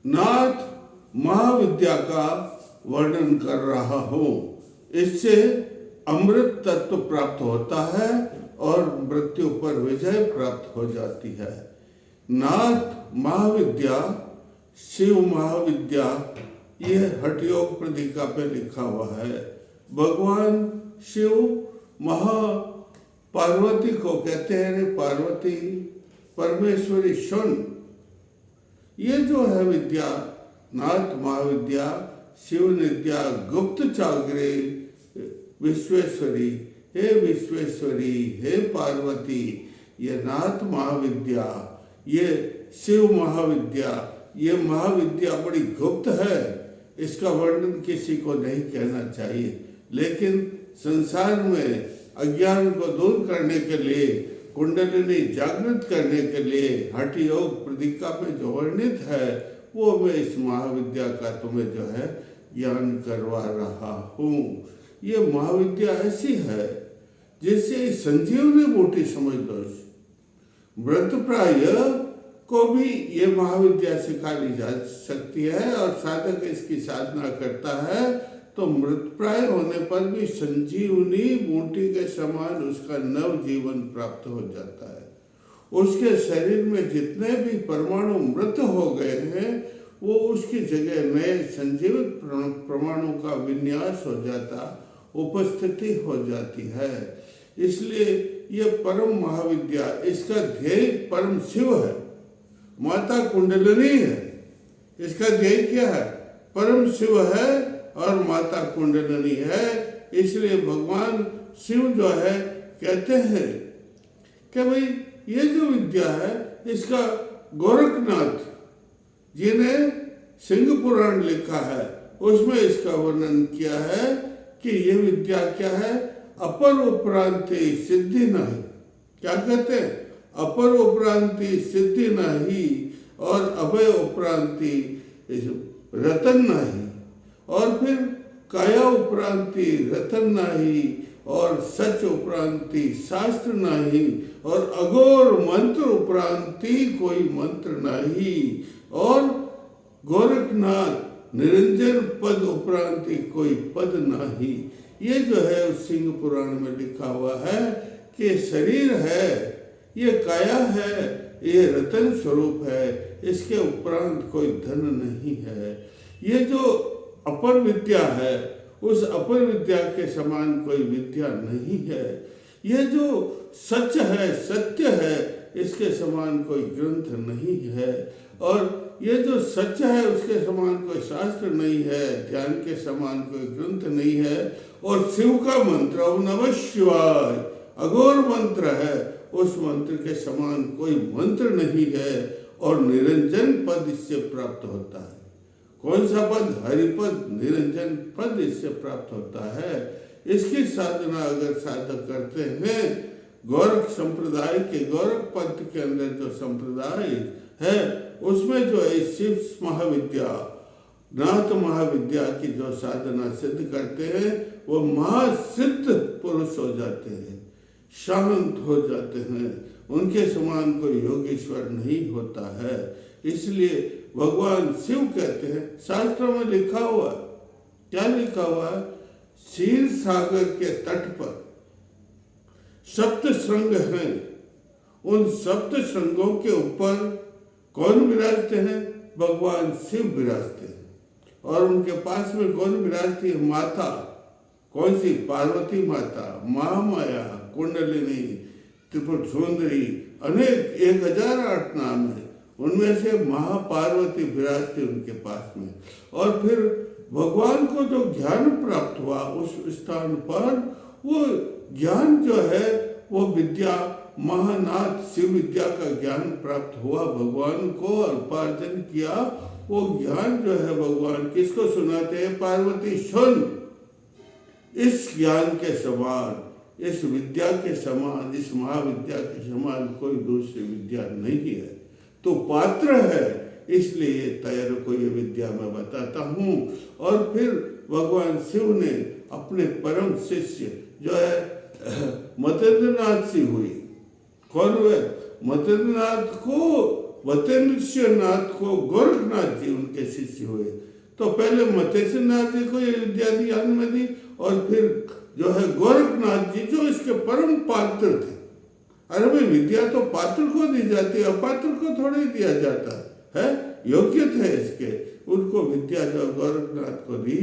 नाथ महाविद्या का वर्णन कर रहा हूँ। इससे अमृत तत्व प्राप्त होता है और मृत्यु पर विजय प्राप्त हो जाती है। नाथ महाविद्या, शिव महाविद्या, ये हठयोग प्रदीका पे लिखा हुआ है। भगवान शिव महा पार्वती को कहते हैं, पार्वती परमेश्वरी सुन। ये जो है विद्या, नाथ महाविद्या, शिव निद्या गुप्त चागरे विश्वेश्वरी, हे विश्वेश्वरी, हे पार्वती, ये नाथ महाविद्या, ये शिव महाविद्या, ये महाविद्या बड़ी गुप्त है। इसका वर्णन किसी को नहीं कहना चाहिए, लेकिन संसार में अज्ञान को दूर करने के लिए, कुंडलिनी जागृत करने के लिए हठ योग प्रदीका में जो वर्णित है, वो मैं इस महाविद्या का तुम्हें जो है ज्ञान करवा रहा हूँ। ये महाविद्या ऐसी है जिससे संजीवनी बूटी समझ लो। व्रतप्राय को भी ये महाविद्या सिखा ली जा सकती है, और साधक इसकी साधना करता है तो मृतप्राय होने पर भी संजीवनी बूटी के समान उसका नव जीवन प्राप्त हो जाता है। उसके शरीर में जितने भी परमाणु मृत हो गए हैं, वो उसकी जगह नए संजीवित परमाणु का विन्यास हो जाता, उपस्थिति हो जाती है। इसलिए यह परम महाविद्या, इसका ध्येय परम शिव है, माता कुंडलिनी है। इसका ध्येय क्या है? परम शिव है और माता कुंडलिनी है। इसलिए भगवान शिव जो है कहते हैं कि भाई ये जो विद्या है, इसका गोरखनाथ जी ने सिंह पुराण लिखा है, उसमें इसका वर्णन किया है कि ये विद्या क्या है? अपर उपरांति सिद्धि नहीं। क्या कहते हैं? अपर उपरांति सिद्धि नहीं, और अभय उपरांति रतन नहीं, और फिर काया उपरांति रतन नहीं, और सच उपरांति शास्त्र नहीं, और अघोर मंत्र उपरांति कोई मंत्र नहीं, और गोरखनाथ निरंजन पद उपरांति कोई पद नहीं। ये जो है उस सिंह पुराण में लिखा हुआ है कि शरीर है, ये काया है, ये रतन स्वरूप है, इसके उपरांत कोई धन नहीं है। ये जो अपर विद्या है, उस अपर विद्या के समान कोई विद्या नहीं है। ये जो सच है, सत्य है, इसके समान कोई ग्रंथ नहीं है। और ये जो सच है, उसके समान कोई शास्त्र नहीं है, ध्यान के समान कोई ग्रंथ नहीं है। और शिव का मंत्र ओम नमः शिवाय अघोर मंत्र है, उस मंत्र के समान कोई मंत्र नहीं है। और निरंजन पद इससे प्राप्त होता है। कौन सा पद? हरिपद, निरंजन पद इससे प्राप्त होता है। इसकी साधना अगर साधक करते हैं, गोरख संप्रदाय के, गोरख पंथ के अंदर जो संप्रदाय है, उसमें जो है शिव महाविद्या, नाथ महाविद्या की जो साधना सिद्ध करते हैं, वो महासिद्ध पुरुष हो जाते हैं, शांत हो जाते हैं। उनके समान कोई योगेश्वर नहीं होता है। इसलिए भगवान शिव कहते हैं, शास्त्रों में लिखा हुआ, क्या लिखा हुआ है? क्षीर सागर के तट पर सप्त श्रृंग हैं, उन सप्त श्रृंगों के ऊपर कौन विराजते हैं? भगवान शिव विराजते हैं। और उनके पास में कौन विराजती है? माता। कौन सी? पार्वती माता, महामाया, कुंडलिनी, त्रिपुर सुंदरी, अनेक 1008 नाम है, उनमें से महापार्वती विराजती उनके पास में। और फिर भगवान को जो ज्ञान प्राप्त हुआ उस स्थान पर, वो ज्ञान जो है वो विद्या, महानाथ शिव विद्या का ज्ञान प्राप्त हुआ भगवान को, और उपार्जन किया। वो ज्ञान जो है भगवान किसको सुनाते हैं? पार्वती सुन। इस ज्ञान के समान, इस विद्या के समान, इस महाविद्या के समान कोई दूसरी विद्या नहीं है। तो पात्र है, इसलिए तैयार को ये विद्या मैं बताता हूँ। और फिर भगवान शिव ने अपने परम शिष्य जो है मतेंद्रनाथ से हुई। कौन हुए? मतेंद्रनाथ को मत्स्यनाथ को गोरखनाथ जी उनके शिष्य हुए। तो पहले मत्स्यनाथ जी को ये विद्या ध्यान में दी और फिर जो है गोरखनाथ जी जो इसके परम पात्र थे। अरे भाई विद्या तो पात्र को दी जाती है, अपात्र को थोड़ी दिया जाता है, योग्य थे इसके, उनको विद्या जो गोरखनाथ को दी।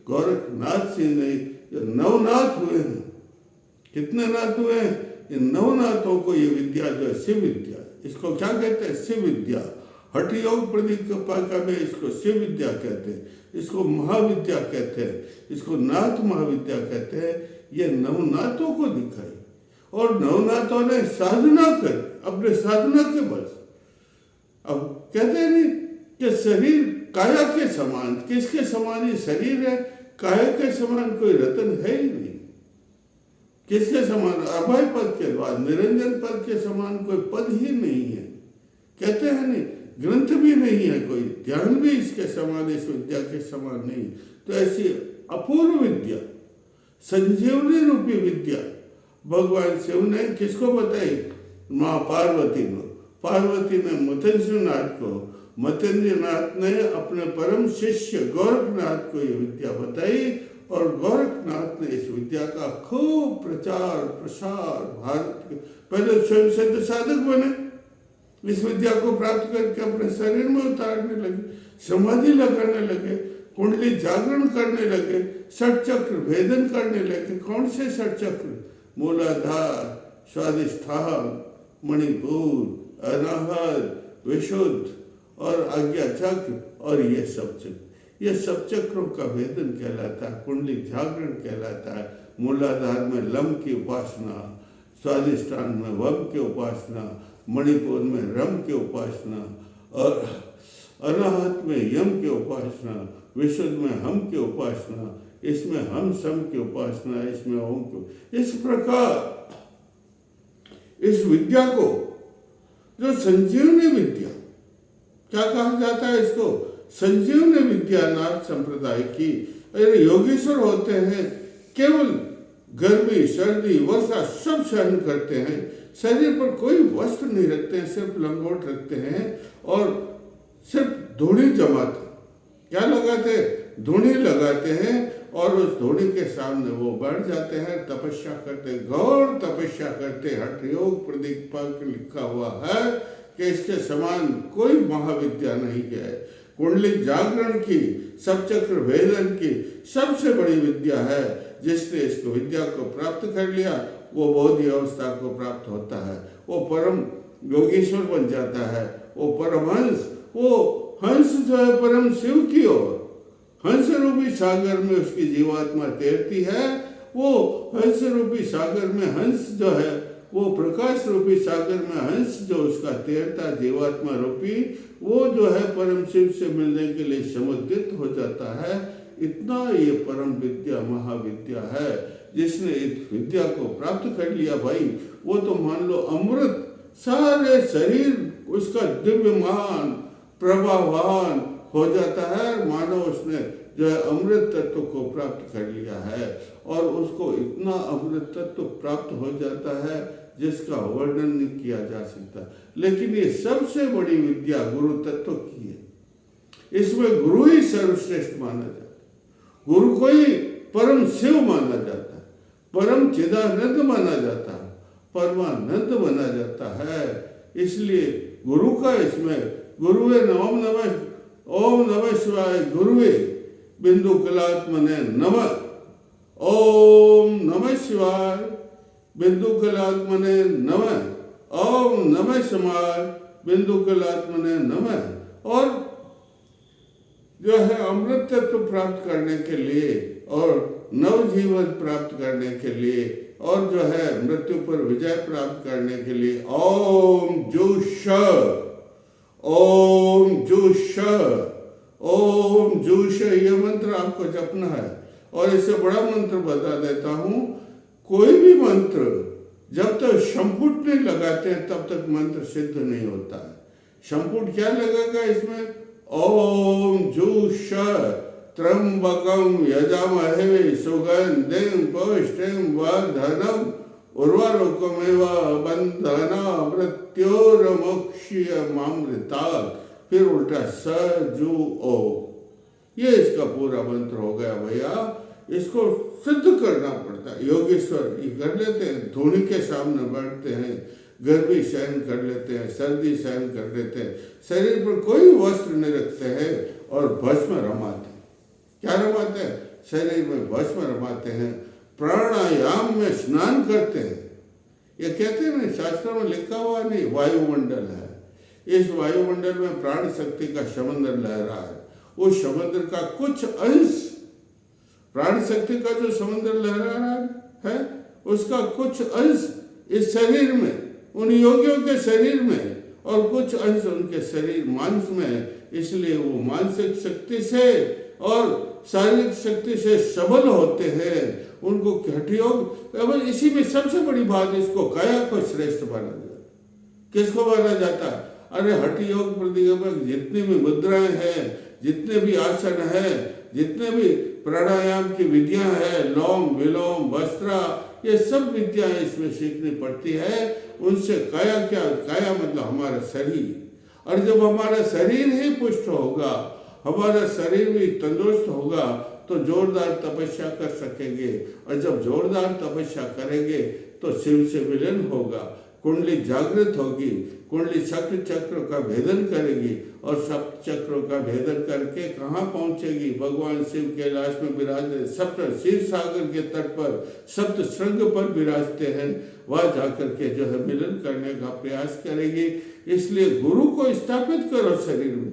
गोरखनाथ जी ने नवनाथ हुए हैं, कितने नाथ हुए हैं? इन नवनाथों को ये विद्या जो है शिव विद्या, इसको क्या कहते हैं? शिव विद्या। हठ योग प्रदीपा में इसको शिव विद्या कहते हैं, इसको महाविद्या कहते हैं, इसको नाथ महाविद्या कहते हैं। ये नवनाथों को दिखाई और नवनाथों ने साधना कर अपने साधना के बल। अब कहते हैं नहीं कि शरीर काया के समान, किसके समान ये शरीर है? काया के समान कोई रतन है ही नहीं। किसके समान? अभय पद के बाद निरंजन पद के समान कोई पद ही नहीं है। कहते हैं नहीं, ग्रंथ भी नहीं है कोई, ध्यान भी इसके समान, इस विद्या के समान नहीं। तो ऐसी अपूर्व विद्या, संजीवनी रूपी विद्या भगवान शिव ने किसको बताई? माँ पार्वती को। पार्वती ने मत्स्यनाथ को, मत्स्यनाथ ने अपने परम शिष्य गोरखनाथ को ये विद्या बताई और गोरखनाथ ने इस विद्या का खूब प्रचार प्रसार भारत के, पहले स्वयं सिद्ध साधक बने, इस विद्या को प्राप्त करके अपने शरीर में उतारने लगे, समाधि लगाने लगे, कुंडली जागरण करने लगे, षट चक्र भेदन करने लगे। कौन से षट चक्र? मूलाधार, स्वादिष्ठान, मणिपुर, अनाहत, विशुद्ध और आज्ञा चक्र और ये सब चक्र। ये सब चक्रों का भेदन कहलाता है, कुंडली जागरण कहलाता है। मूलाधार में लम की उपासना, स्वादिष्ठान में वम की उपासना, मणिपुर में रम की उपासना और अनाहत में यम की उपासना, विशुद्ध में हम की उपासना, इसमें हम सम की उपासना, इसमें ओम की। इस प्रकार इस विद्या को जो संजीवनी विद्या क्या कहा जाता है? इसको संजीवनी विद्या नाथ संप्रदाय की। योगेश्वर होते हैं, केवल गर्मी सर्दी वर्षा सब सहन करते हैं, शरीर पर कोई वस्त्र नहीं रखते हैं, सिर्फ लंगोट रखते हैं और सिर्फ धूड़ी जमाते। क्या लगाते? धूड़ी लगाते हैं और उस धूड़ी के सामने वो बैठ जाते हैं, तपस्या करते, गौर तपस्या करते। हठ योग प्रदीपक लिखा हुआ है कि इसके समान कोई महाविद्या नहीं है। कुंडली जागरण की, सब चक्र भेदन की सबसे बड़ी विद्या है। जिसने इसको विद्या को प्राप्त कर लिया वो बोधि अवस्था को प्राप्त होता है, वो परम योगेश्वर बन जाता है, वो परमहंस, वो हंस जो है परम शिव की ओर, हंस रूपी सागर में उसकी जीवात्मा तैरती है। वो हंस रूपी सागर में हंस जो है, वो प्रकाश रूपी सागर में हंस जो उसका तैरता जीवात्मा रूपी, वो जो है परम शिव से मिलने के लिए समुद्रित हो जाता है। इतना ये परम विद्या महाविद्या है। जिसने इस विद्या को प्राप्त कर लिया भाई, वो तो मान लो अमृत, सारे शरीर उसका दिव्यमान प्रभावान हो जाता है। मानो उसने जो है अमृत तत्व को प्राप्त कर लिया है और उसको इतना अमृत तत्व प्राप्त हो जाता है जिसका वर्णन नहीं किया जा सकता। लेकिन ये सबसे बड़ी विद्या गुरु तत्व की है। इसमें गुरु ही सर्वश्रेष्ठ माना जाता है, गुरु को ही परम शिव माना जाता है, परम चिदानंद माना जाता है, परमानंद माना जाता है। इसलिए गुरु का इसमें गुरुवे ओम नमः, ओम नमः शिवाय गुरुवे बिंदु कलात्मने नमः, ओम नमः शिवाय बिंदु कलात्मने नमः, ओम नमः शिवाय बिंदु कलात्मने नमः। और जो है अमृत तत्व प्राप्त करने के लिए और नवजीवन प्राप्त करने के लिए और जो है मृत्यु पर विजय प्राप्त करने के लिए ओम जुष, ओम जुष, ओम जुष, ये मंत्र आपको जपना है। और इससे बड़ा मंत्र बता देता हूं, कोई भी मंत्र जब तक संपुट नहीं लगाते हैं तब तक मंत्र सिद्ध नहीं होता है। संपुट क्या लगेगा इसमें? ओम जुष त्र्यंबकम यजामहे सुगंधिं पुष्टिं वर्धनम उर्वारुकमेव बंधना मृत्योर्मोक्ष्यमामृता। फिर उल्टा सजु ओ, ये इसका पूरा मंत्र हो गया भैया। इसको सिद्ध करना पड़ता है। योगेश्वर ये कर लेते हैं, धूनी के सामने बैठते हैं, गर्मी सहन कर लेते हैं, सर्दी सहन कर लेते हैं, शरीर पर कोई वस्त्र नहीं रखते हैं और भस्म रमाते हैं। क्या रमाते हैं? शरीर में भस्म रमाते हैं, प्राणायाम में स्नान करते हैं। ये कहते हैं ना, शास्त्रों में लिखा हुआ नहीं, वायुमंडल है, इस वायुमंडल में प्राण शक्ति का समुद्र लहरा है। उस समुद्र का कुछ अंश, प्राण शक्ति का जो समुद्र लहरा रहा है, उसका कुछ अंश इस शरीर में, उन योगियों के शरीर में, और कुछ अंश उनके शरीर मांस में। इसलिए वो मानसिक शक्ति से और शारीरिक शक्ति से सबल होते हैं। उनको हठ योग, इसी में सबसे बड़ी बात, इसको काया को श्रेष्ठ माना जाता। किसको माना जाता? अरे हठ योग प्रतिगमक जितनी भी मुद्राएं हैं, जितने भी आसन है, जितने भी प्राणायाम की विधियां हैं, लोम विलोम वस्त्रा, ये सब विद्याएं इसमें सीखनी पड़ती है। उनसे काया क्या? काया मतलब हमारा शरीर। और जब हमारा शरीर ही पुष्ट होगा, हमारा शरीर भी तंदुरुस्त होगा, तो जोरदार तपस्या कर सकेंगे। और जब जोरदार तपस्या करेंगे तो शिव से विलीन होगा, कुंडली जागृत होगी, कुंडली चक्र चक्र का भेदन करेगी, और सप्त चक्रों का भेदन करके कहाँ पहुंचेगी? भगवान शिव कैलाश में विराजते, सप्त क्षीर सागर के तट पर सप्त श्रृंग पर विराजते हैं, वह जाकर के जो है मिलन करने का प्रयास करेगी। इसलिए गुरु को स्थापित करो शरीर में।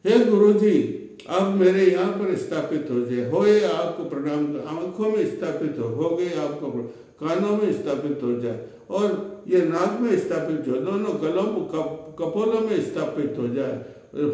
हे गुरु जी, आप मेरे यहाँ पर स्थापित हो जाए, होए आपको प्रणाम, आंखों में स्थापित हो गए, आपको कानों में स्थापित हो जाए, और ये नाक में स्थापित हो, दोनों गलों कपोलों में स्थापित हो जाए,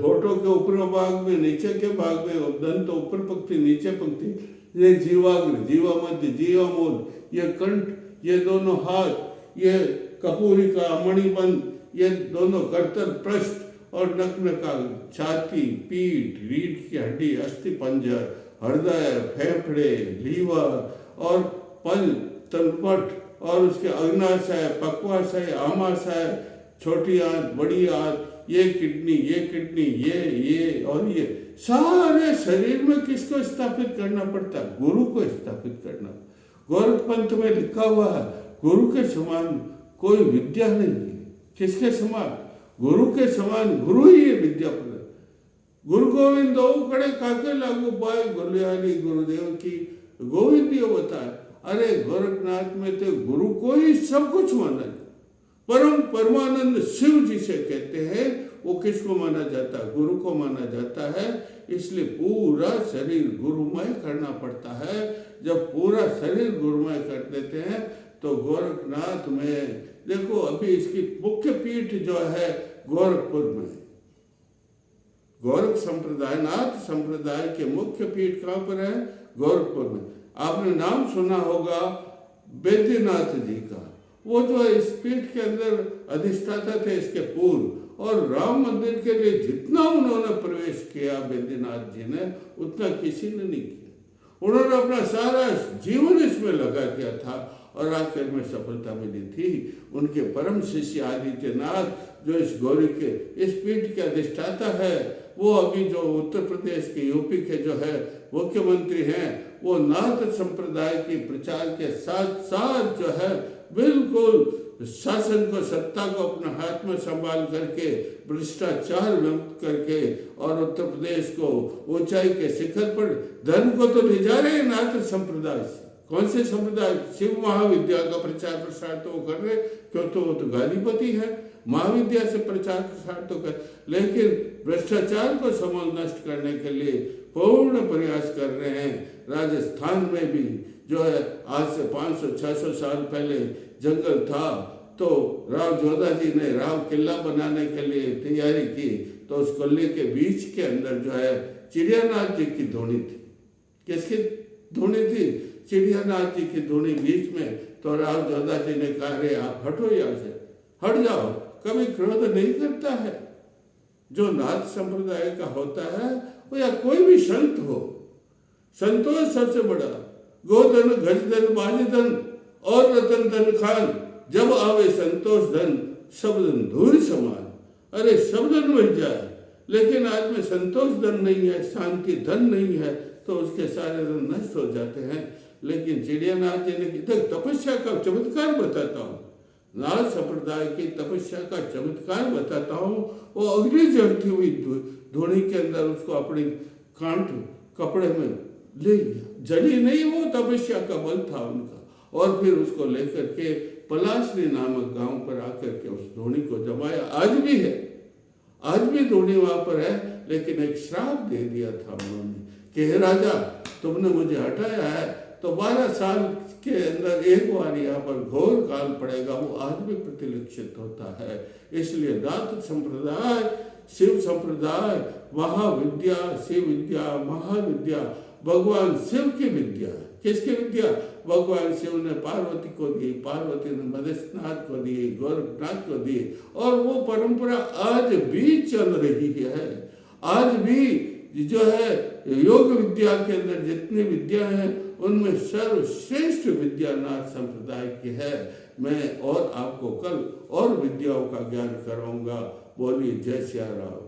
होठों के ऊपर भाग में, नीचे के भाग में, दंत ऊपर पंक्ति नीचे पंक्ति, ये जीवाग्र, जीवा मध्य, जीवा मूल, ये कंठ, ये दोनों हाथ, ये कपूरिका, मणिबंध, ये दोनों करतल पृष्ठ, और नखनका, छाती, पीठ, रीढ़ की हड्डी, अस्थि पंजर, हृदय, फेफड़े, लीवर और पल, तलपट, और उसके अग्नाशय, पक्वाशय, आमाशय, छोटी आंत, बड़ी आंत, ये किडनी, ये और ये सारे शरीर में किसको स्थापित करना पड़ता है? गुरु को स्थापित करना। गौरव पंथ में लिखा हुआ है, गुरु के समान कोई विद्या नहीं है। किसके समान? गुरु के समान गुरु ही है विद्या प्रदान। गुरु गोविंद दो कड़े काके लागू पाए, गुलियाली गुरुदेव की गोविंद यो बताए। अरे गोरखनाथ में तो गुरु को ही सब कुछ माना जाता। परम परमानंद शिव जिसे कहते हैं, वो किसको माना जाता है? गुरु को माना जाता है। इसलिए पूरा शरीर गुरुमय करना पड़ता है। जब पूरा शरीर गुरुमय कर देते हैं तो गोरखनाथ में देखो, अभी इसकी मुख्य पीठ जो है गोरखपुर में, गोरख संप्रदाय, नाथ संप्रदाय के मुख्य पीठ कहाँ पर है? गोरखपुर में। आपने नाम सुना होगा बैद्यनाथ जी का। वो जो है इस पीठ के अंदर अधिष्ठाता थे इसके पूर्व, और राम मंदिर के लिए जितना उन्होंने प्रवेश किया बैद्यनाथ जी ने, उतना किसी ने नहीं किया। उन्होंने अपना सारा जीवन इसमें लगा दिया था, और आखिर में सफलता मिली थी। उनके परम शिष्य आदित्यनाथ जो इस गौरी के इस पीठ के अधिष्ठाता है, वो अभी जो उत्तर प्रदेश के यूपी के जो है मुख्यमंत्री हैं, वो नाथ संप्रदाय के प्रचार के साथ साथ जो है बिल्कुल शासन को, सत्ता को अपने हाथ में संभाल करके, भ्रष्टाचार मुक्त करके, और उत्तर प्रदेश को ऊंचाई के शिखर पर, धर्म को तो ले जा रहे हैं नाथ संप्रदाय से। कौन से संप्रदाय? शिव महाविद्या का प्रचार प्रसार तो वो कर रहे, क्यों? तो वो तो गादीपति है, महाविद्या से प्रचार प्रसार तो कर, लेकिन भ्रष्टाचार को समूल नष्ट करने के लिए पूर्ण प्रयास कर रहे हैं। राजस्थान में भी जो है आज से 500-600 साल पहले जंगल था, तो राव जोधा जी ने राव किला बनाने के लिए तैयारी की, तो उस किले के बीच के अंदर जो है चिड़ियानाथ जी की धूनी थी। किसकी धूनी थी? चिड़ियानाथ जी की धूनी बीच में। तो राव जोधा जी ने कहा, रे आप हटो यहाँ से, हट जाओ, कभी क्रोध नहीं करता है। जो नाथ संप्रदाय का होता है, वो या कोई भी संत हो, संतोष सबसे बड़ा, गोधन, गजधन, बाजधन, और रतन धन खान, जब आवे संतोष धन, सब धन धूल समान। अरे सब धन मिल जाए, लेकिन आज में संतोष धन नहीं है, शांति धन नहीं है, तो उसके सारे धन नष्ट हो जाते हैं। लेकिन चिड़ियानाथ जी ने तपस्या का चमत्कार बताता हूँ, नाथ संप्रदाय की तपस्या का चमत्कार बताता हूँ। वो अग्नि जलती हुई धूनी के अंदर उसको अपने कांट कपड़े में ले लिया, जली नहीं, वो तपस्या का बल था उनका। और फिर उसको लेकर के पलाशनी नामक गांव पर आकर के उस धूनी को जमाया। आज भी है, आज भी धूनी वहां पर है, लेकिन एक श्राप दे दिया था उन्होंने कि हे राजा, तुमने मुझे हटाया है तो 12 साल के अंदर एक बार यहाँ पर घोर काल पड़ेगा। वो आज भी प्रतिलक्षित होता है। इसलिए नाथ संप्रदाय, शिव संप्रदाय, महाविद्या, शिव विद्या, महाविद्या भगवान शिव की विद्या है। किसकी विद्या? भगवान शिव ने पार्वती को दी, पार्वती ने मदेशनाथ को दी, गोरखनाथ को दी, और वो परंपरा आज भी चल रही है। आज भी जो है योग विद्या के अंदर जितनी विद्या है उनमें सर्वश्रेष्ठ विद्या नाथ संप्रदाय की है। मैं और आपको कल और विद्याओं का ज्ञान कराऊंगा। बोलिए जय सिया राम।